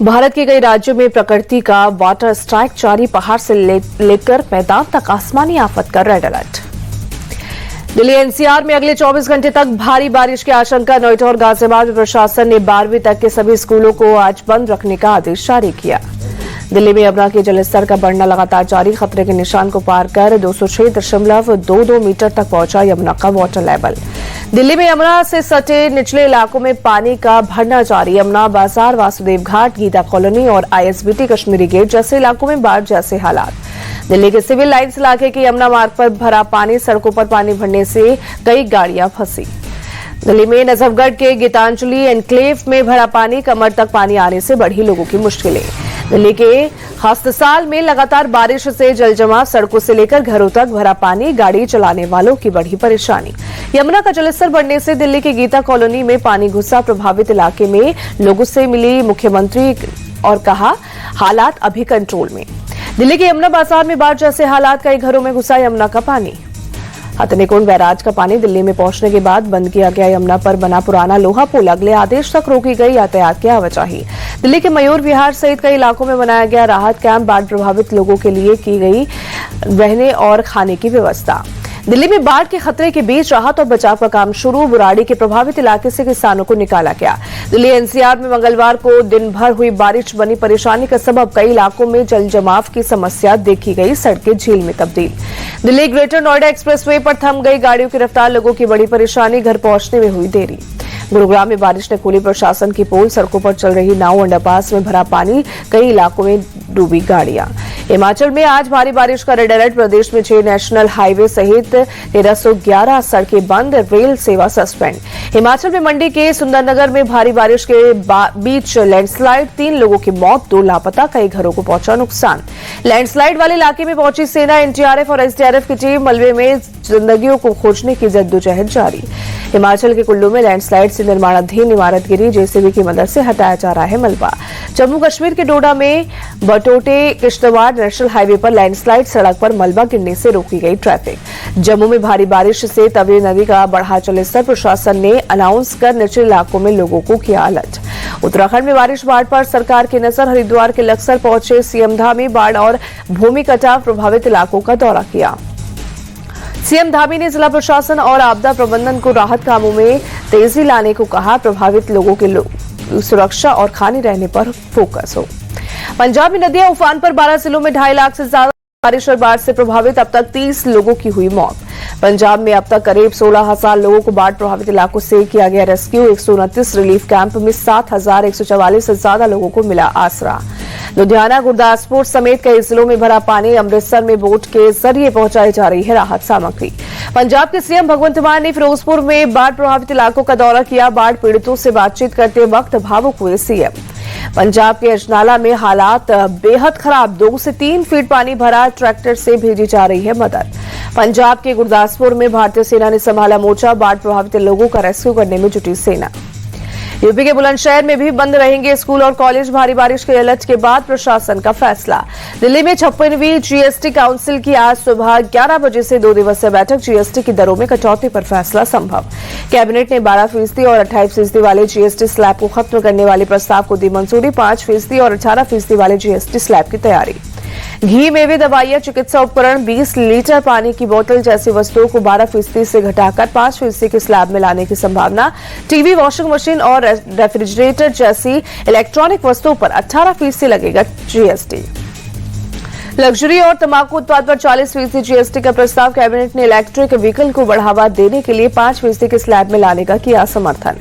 भारत के कई राज्यों में प्रकृति का वाटर स्ट्राइक जारी, पहाड़ से लेकर मैदान तक आसमानी आफत का रेड अलर्ट। दिल्ली एनसीआर में अगले 24 घंटे तक भारी बारिश की आशंका। नोएडा और गाजियाबाद में प्रशासन ने 12वीं तक के सभी स्कूलों को आज बंद रखने का आदेश जारी किया। दिल्ली में यमुना के जलस्तर का बढ़ना लगातार जारी, खतरे के निशान को पार कर 206.22 मीटर तक पहुंचा यमुना का वाटर लेवल। दिल्ली में यमुना से सटे निचले इलाकों में पानी का भरना जारी। यमुना बाजार, वासुदेव घाट, गीता कॉलोनी और आईएसबीटी कश्मीरी गेट जैसे इलाकों में बाढ़ जैसे हालात। दिल्ली के सिविल लाइन्स इलाके के यमुना मार्ग पर भरा पानी, सड़कों पर पानी भरने से कई गाड़ियां फंसी। दिल्ली में नजफगढ़ के गीतांजलि एनक्लेव में भरा पानी, कमर तक पानी आने से बढ़ी लोगों की मुश्किलें। दिल्ली के हस्तसाल में लगातार बारिश से जलजमाव, सड़कों से लेकर घरों तक भरा पानी, गाड़ी चलाने वालों की बढ़ी परेशानी। यमुना का जलस्तर बढ़ने से दिल्ली के गीता कॉलोनी में पानी घुसा। प्रभावित इलाके में लोगों से मिली मुख्यमंत्री और कहा हालात अभी कंट्रोल में। दिल्ली के यमुना बाजार में बाढ़ जैसे हालात, कई घरों में घुसा यमुना का पानी। हथनीकुंड बैराज का पानी दिल्ली में पहुंचने के बाद बंद किया गया यमुना पर बना पुराना लोहा पुल, अगले आदेश तक रोकी गई यातायात की आवाजाही। दिल्ली के मयूर विहार सहित कई इलाकों में बनाया गया राहत कैंप, बाढ़ प्रभावित लोगों के लिए की गई रहने और खाने की व्यवस्था। दिल्ली में बाढ़ के खतरे के बीच राहत और बचाव का काम शुरू। बुराड़ी के प्रभावित इलाके से किसानों को निकाला गया। दिल्ली एनसीआर में मंगलवार को दिन भर हुई बारिश बनी परेशानी का सबब, कई इलाकों में जल जमाव की समस्या देखी गई, सड़कें झील में तब्दील। दिल्ली ग्रेटर नोएडा एक्सप्रेसवे पर थम गई गाड़ियों की रफ्तार, लोगों की बड़ी परेशानी, घर पहुंचने में हुई देरी। गुरुग्राम में बारिश ने खोली प्रशासन की पोल, सड़कों पर चल रही नाव, अंडरपास में भरा पानी, कई इलाकों में डूबी गाड़ियां। हिमाचल में आज भारी बारिश का रेड अलर्ट, प्रदेश में 6 नेशनल हाईवे सहित 1311 सड़कें बंद, रेल सेवा सस्पेंड। हिमाचल में मंडी के सुंदरनगर में भारी बारिश के बीच लैंडस्लाइड, 3 लोगों की मौत, 2 लापता, कई घरों को पहुंचा नुकसान। लैंडस्लाइड वाले इलाके में पहुंची सेना, एनडीआरएफ और एसडीआरएफ की टीम, मलबे में जिंदगियों को खोजने की जद्दोजहद जारी। हिमाचल के कुल्लू में लैंडस्लाइड से निर्माणाधीन इमारत गिरी, जेसीबी की मदद से हटाया जा रहा है मलबा। जम्मू कश्मीर के डोडा में बटोटे किश्तवाड़ नेशनल हाईवे पर लैंडस्लाइड, सड़क पर मलबा गिरने से रोकी गई ट्रैफिक। जम्मू में भारी बारिश से तवी नदी का बढ़ा जलस्तर, प्रशासन ने अनाउंस कर निचले इलाकों में लोगों को किया अलर्ट। उत्तराखंड में बारिश, बाढ़ पर सरकार की नजर, हरिद्वार के लक्सर पहुंचे सीएम धामी, बाढ़ और भूमि कटाव प्रभावित इलाकों का दौरा किया। सीएम धामी ने जिला प्रशासन और आपदा प्रबंधन को राहत कामों में तेजी लाने को कहा, प्रभावित लोगों के सुरक्षा और खाने रहने पर फोकस हो। पंजाब में नदियां उफान पर, 12 जिलों में 2.5 लाख से ज्यादा बारिश और बाढ़ से प्रभावित, अब तक 30 लोगों की हुई मौत। पंजाब में अब तक करीब 16,000 लोगों को बाढ़ प्रभावित इलाकों से किया गया रेस्क्यू। 129 रिलीफ कैंप में 7,144 से ज्यादा लोगों को मिला आसरा। लुधियाना, गुरदासपुर समेत कई जिलों में भरा पानी, अमृतसर में बोट के जरिए पहुंचाई जा रही है राहत सामग्री। पंजाब के सीएम भगवंत मान ने फिरोजपुर में बाढ़ प्रभावित इलाकों का दौरा किया, बाढ़ पीड़ितों से बातचीत करते वक्त भावुक हुए सीएम। पंजाब के अजनाला में हालात बेहद खराब, 2 से 3 फीट पानी भरा, ट्रैक्टर से भेजी जा रही है मदद। पंजाब के गुरदासपुर में भारतीय सेना ने संभाला मोर्चा, बाढ़ प्रभावित लोगों का रेस्क्यू करने में जुटी सेना। यूपी के बुलंदशहर में भी बंद रहेंगे स्कूल और कॉलेज, भारी बारिश के अलर्ट के बाद प्रशासन का फैसला। दिल्ली में 56वीं जीएसटी काउंसिल की आज सुबह 11 बजे से 2 दिवसीय बैठक, जीएसटी की दरों में कटौती पर फैसला संभव। कैबिनेट ने 12% और 28% वाले जीएसटी स्लैब को खत्म करने वाले प्रस्ताव को दी मंजूरी, 5% और 18% वाले जीएसटी स्लैब की तैयारी। घी, मेवे, दवाइयां, चिकित्सा उपकरण, 20 लीटर पानी की बोतल जैसी वस्तुओं को 12% से घटाकर 5% के स्लैब में लाने की संभावना। टीवी, वॉशिंग मशीन और रेफ्रिजरेटर जैसी इलेक्ट्रॉनिक वस्तुओं पर 18% लगेगा जीएसटी। लग्जरी और तंबाकू उत्पाद पर 40% जीएसटी का प्रस्ताव। कैबिनेट ने इलेक्ट्रिक व्हीकल को बढ़ावा देने के लिए 5% के स्लैब में लाने का किया समर्थन।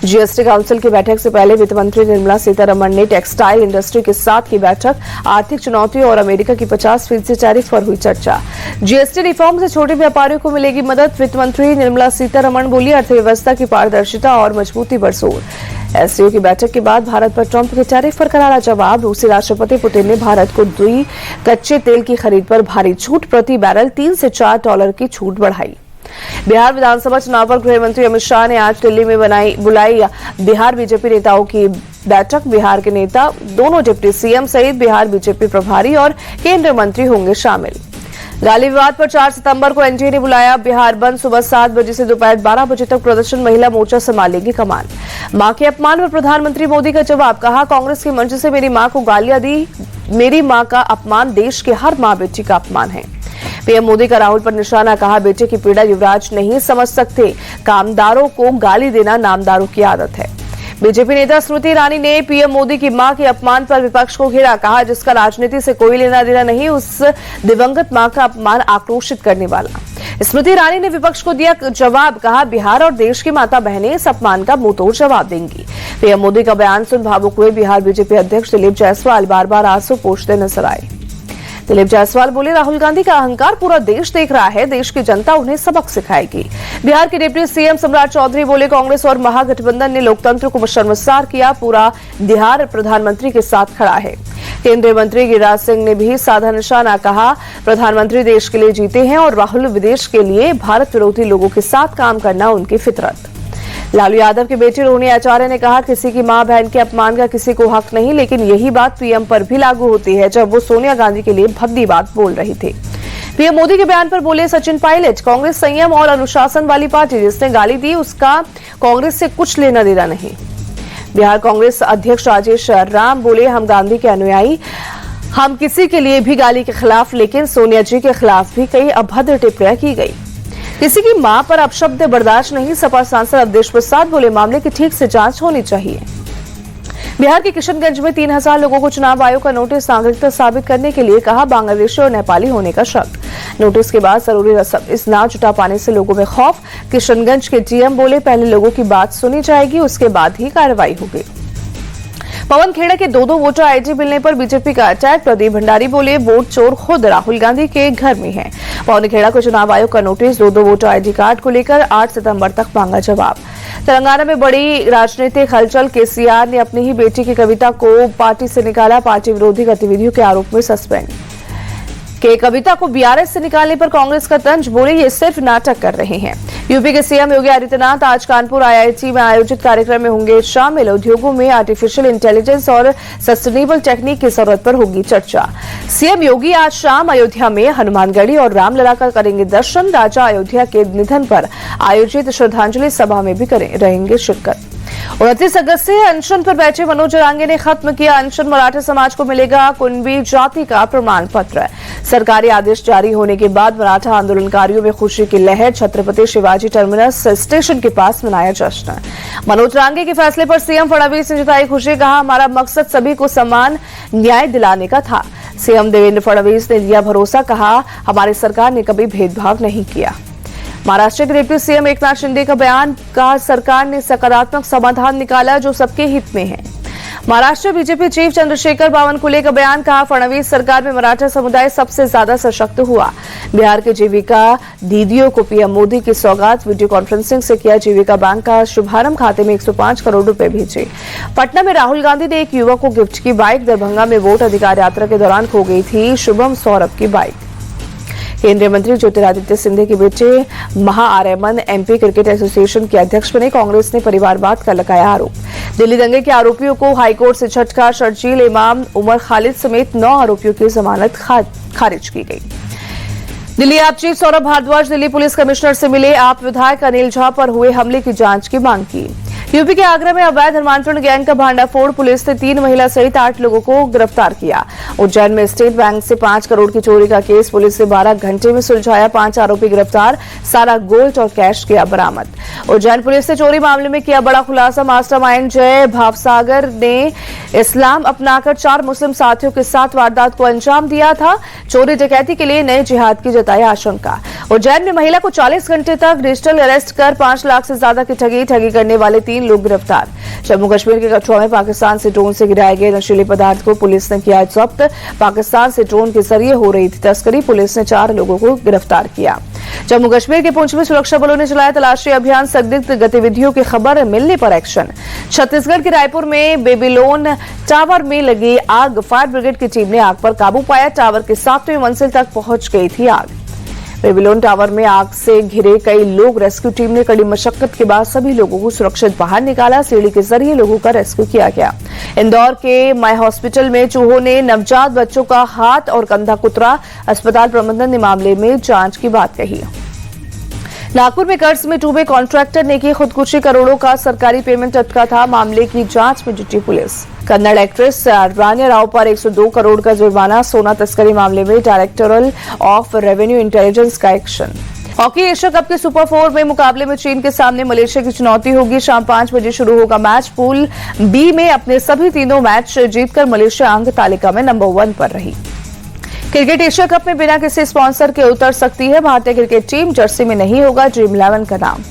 जीएसटी काउंसिल की बैठक से पहले वित्त मंत्री निर्मला सीतारमण ने टेक्सटाइल इंडस्ट्री के साथ की बैठक, आर्थिक चुनौतियों और अमेरिका की 50% टैरिफ पर हुई चर्चा। जीएसटी रिफॉर्म से छोटे व्यापारियों को मिलेगी मदद, वित्त मंत्री निर्मला सीतारमण बोली, अर्थव्यवस्था की पारदर्शिता और मजबूती पर जोर। एससीओ की बैठक के बाद भारत पर ट्रंप के टैरिफ पर करारा जवाब। रूसी राष्ट्रपति पुतिन ने भारत को दुई कच्चे तेल की खरीद पर भारी छूट, प्रति बैरल $3 से $4 की छूट बढ़ाई। बिहार विधानसभा चुनाव पर गृह मंत्री अमित शाह ने आज दिल्ली में बुलाई बिहार बीजेपी नेताओं की बैठक। बिहार के नेता, दोनों डिप्टी सीएम सहित बिहार बीजेपी प्रभारी और केंद्रीय मंत्री होंगे शामिल। गाली विवाद पर 4 सितंबर को एनडीए ने बुलाया बिहार बंद। सुबह 7 बजे से दोपहर 12 बजे तक प्रदर्शन। महिला मोर्चा संभालेगी कमान। मां के अपमान पर प्रधानमंत्री मोदी का जवाब। कहा, कांग्रेस के मंच से मेरी मां को गालियां दी। मेरी मां का अपमान देश के हर मां बेटी का अपमान है। पीएम मोदी का राहुल पर निशाना। कहा, बेटे की पीड़ा युवराज नहीं समझ सकते। कामदारों को गाली देना नामदारों की आदत है। बीजेपी नेता स्मृति ईरानी ने पीएम मोदी की मां के अपमान पर विपक्ष को घेरा। कहा, जिसका राजनीति से कोई लेना देना नहीं, उस दिवंगत मां का अपमान आक्रोशित करने वाला। स्मृति ईरानी ने विपक्ष को दिया जवाब। कहा, बिहार और देश की माता बहनें इस अपमान का मुंहतोड़ जवाब देंगी। पीएम मोदी का बयान सुन भावुक हुए बिहार बीजेपी अध्यक्ष दिलीप जायसवाल बार बार आंसू पोंछते नजर आए। दिलीप जायसवाल बोले, राहुल गांधी का अहंकार पूरा देश देख रहा है। देश की जनता उन्हें सबक सिखाएगी। बिहार के डिप्टी सीएम सम्राट चौधरी बोले, कांग्रेस और महागठबंधन ने लोकतंत्र को शर्मसार किया। पूरा बिहार प्रधानमंत्री के साथ खड़ा है। केंद्रीय मंत्री गिरिराज सिंह ने भी साधा निशाना। कहा, प्रधानमंत्री देश के लिए जीते हैं और राहुल विदेश के लिए। भारत विरोधी लोगों के साथ काम करना उनकी फितरत। लालू यादव की बेटी रोहिणी आचार्य ने कहा, किसी की मां बहन के अपमान का किसी को हक नहीं, लेकिन यही बात पीएम पर भी लागू होती है जब वो सोनिया गांधी के लिए भद्दी बात बोल रही थी। पीएम मोदी के बयान पर बोले सचिन पायलट, कांग्रेस संयम और अनुशासन वाली पार्टी। जिसने गाली दी उसका कांग्रेस से कुछ लेना देना नहीं। बिहार कांग्रेस अध्यक्ष राजेश राम बोले, हम गांधी के अनुयायी, हम किसी के लिए भी गाली के खिलाफ, लेकिन सोनिया जी के खिलाफ भी कई अभद्र टिप्पणियां की गई। किसी की मां पर अपशब्द बर्दाश्त नहीं। सपा सांसद अवधेश प्रसाद बोले, मामले की ठीक से जांच होनी चाहिए। बिहार के किशनगंज में 3000 लोगों को चुनाव आयोग का नोटिस नागरिकता साबित करने के लिए। कहा, बांग्लादेशी और नेपाली होने का शक। नोटिस के बाद जरूरी रसम ना जुटा पाने से लोगों में खौफ। किशनगंज के डीएम बोले, पहले लोगों की बात सुनी जाएगी, उसके बाद ही कार्रवाई होगी। पवन खेड़ा के 2 वोटर आईडी मिलने पर बीजेपी का अटैक। प्रदीप भंडारी बोले, वोट चोर खुद राहुल गांधी के घर में है। पवन खेड़ा को चुनाव आयोग का नोटिस। 2 वोटर आईडी कार्ड को लेकर 8 सितंबर तक मांगा जवाब। तेलंगाना में बड़ी राजनीतिक हलचल। केसीआर ने अपनी ही बेटी की कविता को पार्टी से निकाला। पार्टी विरोधी गतिविधियों के आरोप में सस्पेंड। के कविता को बीआरएस से निकालने पर कांग्रेस का तंज। बोले, ये सिर्फ नाटक कर रहे हैं। यूपी के सीएम योगी आदित्यनाथ आज कानपुर आईआईटी में आयोजित कार्यक्रम में होंगे शामिल। उद्योगों में आर्टिफिशियल इंटेलिजेंस और सस्टेनेबल टेक्निक की जरूरत पर होगी चर्चा। सीएम योगी आज शाम अयोध्या में हनुमानगढ़ी और रामलला का करेंगे दर्शन। राजा अयोध्या के निधन पर आयोजित श्रद्धांजलि सभा में भी रहेंगे शिरकत। 29 अगस्त से अनशन पर बैठे मनोज जरांगे ने खत्म किया अनशन। मराठा समाज को मिलेगा कुणबी जाति का प्रमाण पत्र। सरकारी आदेश जारी होने के बाद मराठा आंदोलनकारियों में खुशी की लहर। छत्रपति शिवाजी टर्मिनस स्टेशन के पास मनाया जश्न। मनोज जरांगे के फैसले पर सीएम फडणवीस ने जताई खुशी। कहा, हमारा मकसद सभी को समान न्याय दिलाने का था। सीएम देवेंद्र फडणवीस ने दिया भरोसा। कहा, हमारी सरकार ने कभी भेदभाव नहीं किया। महाराष्ट्र के डिप्टी सीएम एकनाथ शिंदे का बयान। कहा, सरकार ने सकारात्मक समाधान निकाला जो सबके हित में है। महाराष्ट्र बीजेपी चीफ चंद्रशेखर बावनकुले का बयान। कहा, फडणवीस सरकार में मराठा समुदाय सबसे ज्यादा सशक्त हुआ। बिहार के जीविका दीदियों को पीएम मोदी की सौगात। वीडियो कॉन्फ्रेंसिंग से किया जीविका बैंक का शुभारंभ। खाते में 105 करोड़ रुपए भेजे। पटना में राहुल गांधी ने एक युवक को गिफ्ट की बाइक। दरभंगा में वोट अधिकार यात्रा के दौरान खो गई थी शुभम सौरभ की बाइक। केंद्रीय मंत्री ज्योतिरादित्य सिंधिया के बेटे महाआर्यमन एमपी क्रिकेट एसोसिएशन के अध्यक्ष बने। कांग्रेस ने परिवारवाद का लगाया आरोप। दिल्ली दंगे के आरोपियों को हाईकोर्ट से झटका। शर्जील इमाम, उमर खालिद समेत 9 आरोपियों की जमानत खारिज की गई। Delhi AAP chief Saurabh Bhardwaj Delhi police commissioner से मिले। आप विधायक अनिल झा पर हुए हमले की जांच की मांग की। यूपी के आगरा में अवैध धर्मांतरण गैंग का भांडाफोड़। पुलिस ने 3 महिला सहित 8 लोगों को गिरफ्तार किया। उज्जैन में स्टेट बैंक से 5 करोड़ की चोरी का केस पुलिस ने 12 घंटे में सुलझाया। 5 आरोपी गिरफ्तार। सारा गोल्ड और कैश किया बरामद। उज्जैन पुलिस ने चोरी मामले में किया बड़ा खुलासा। मास्टरमाइंड जय भावसागर ने इस्लाम अपनाकर 4 मुस्लिम साथियों के साथ वारदात को अंजाम दिया था। चोरी डकैती के लिए नए जिहाद की जताई आशंका। उज्जैन में महिला को 40 घंटे तक डिजिटल अरेस्ट कर 5 लाख से ज्यादा की ठगी करने वाले 3 लोग गिरफ्तार। जम्मू कश्मीर के कठुआ में पाकिस्तान से ड्रोन से गिराए गए नशीले पदार्थ को पुलिस ने किया जब्त। पाकिस्तान से ड्रोन के जरिए हो रही थी तस्करी। पुलिस ने 4 लोगों को गिरफ्तार किया। जम्मू कश्मीर के पुंछ में सुरक्षा बलों ने चलाया तलाशी अभियान। संदिग्ध गतिविधियों की खबर मिलने पर एक्शन। छत्तीसगढ़ के रायपुर में बेबीलोन टावर में लगी आग। फायर ब्रिगेड की टीम ने आग पर काबू पाया। टावर के 7वीं मंजिल तक पहुंच गई थी आग। बेबीलोन टावर में आग से घिरे कई लोग, रेस्क्यू टीम ने कड़ी मशक्कत के बाद सभी लोगों को सुरक्षित बाहर निकाला। सीढ़ी के जरिए लोगों का रेस्क्यू किया गया। इंदौर के माय हॉस्पिटल में चूहों ने नवजात बच्चों का हाथ और कंधा कुतरा। अस्पताल प्रबंधन ने मामले में जांच की बात कही। नागपुर में कर्ज में डूबे कॉन्ट्रैक्टर ने की खुदकुशी, करोड़ों का सरकारी पेमेंट अटका था। मामले की जांच में जुटी पुलिस। कन्नड़ एक्ट्रेस रान्या राव पर 102 करोड़ का जुर्माना। सोना तस्करी मामले में डायरेक्टोरल ऑफ रेवेन्यू इंटेलिजेंस का एक्शन। हॉकी एशिया कप के सुपर 4 में मुकाबले में चीन के सामने मलेशिया की चुनौती होगी। शाम 5 बजे शुरू होगा मैच। पूल बी में अपने सभी तीनों मैच जीतकर मलेशिया अंक तालिका में नंबर 1 पर रही। क्रिकेट एशिया कप में बिना किसी स्पॉन्सर के उतर सकती है भारतीय क्रिकेट टीम। जर्सी में नहीं होगा ड्रीम 11 का नाम।